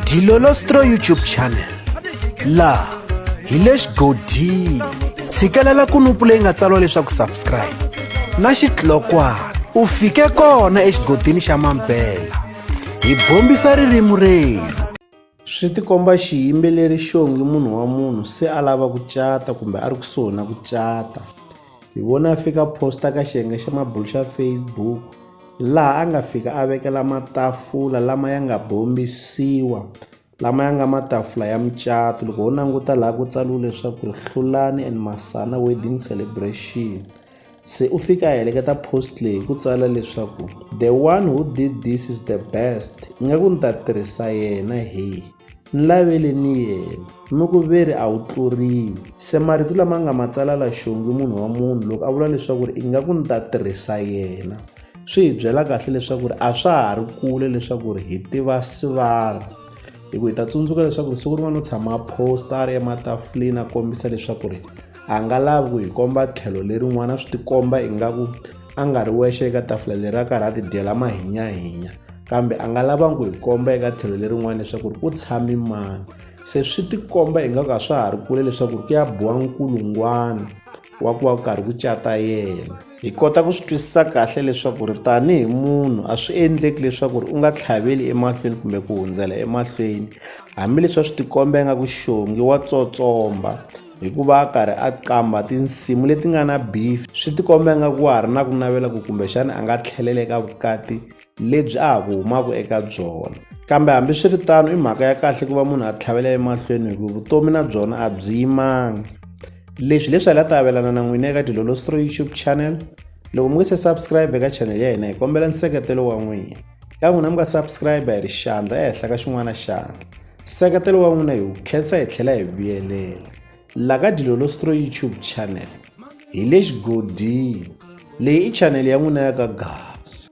Dilolostro YouTube channel laha hi le xigodini. Tshikelela kunupu leyi nga tsariwa leswaku subscribe na xitlokwana u fike kona exigodini xa Mampela hi bombisa ririmi rero. Swi tikomba xiyimbeleri Xongi munhu wa munhu se a lava ku cata kumbe a ri kusuhi na ku cata. Hi vona a fika posta ka xiyenge xa mabulu xa Facebook laha a nga fika a vekela matafula lama ya nga bombisiwa, lama ya nga matafula ya mucato. Loko u languta laha ku tsariwe leswaku Rhungisani and Masana wedding celebration. Se u fika a heleketa post leyi ku tsala leswaku the one who did this is the best. Ingaku ni ta tirhisa yena ni lavele ni yena mi ku veri a wu tluriwi. Se marito lama nga matsala la Xongi munhu wa munhu loko a vula leswaku ingaku ni ta tirhisa yena, swi hi byela kahle leswaku a swa ha ri kule leswaku hi tiva sivara. Hi ku hi ta tsundzuka leswaku siku rin'wana no tshama posta a ri ematafuleni a kombisa leswaku a nga lavi ku hi komba tlhelo lerin'wana, swi tikomba ingaku a nga ri wexe eka tafula leri a karhi a ti dyela mahinyahinya, kambe a nga lavangi ku hi komba eka tlhelo lerin'wana leswaku ku tshami mani. Se swi tikomba ingaku a swa ha ri kule leswaku ku ya biwa nkulungwana wa ku va ku karhi ku cata yena. Hi kota ku swi twisisa kahle leswaku tanihi munhu a swi endleki leswaku u nga tlhaveli emahlweni kumbe ku hundzela emahlweni, hambileswi a swi tikomba ingaku Xongi wa tsotsomba hikuva a karhi a qambha tinsimu leti nga na beef. Swi tikomba ingaku wa ha ri na ku navela ku kumbexana a nga tlhelela eka vukati lebyi a ha ku humaka eka byona. Kambe hambiswiritano i mhaka ya kahle ku va munhu a tlhavela emahlweni hikuva vutomi na byona a byi yimangi. Leswi hi la ta avelana na n'wina eka Dilolostro YouTube channel. Loko mi nga se subscribe eka channel ya hina hi kombela nseketelo wa n'wina. Ka n'wina mi nga subscribe hi ri xandla ehenhla ka xin'wana xandla. Nseketelo wa n'wina hi wu khensa hi tlhela hi vuyelela. La ka Dilolostro YouTube channel hi le xigodini, leyi i channel ya n'wina ya ka Gas.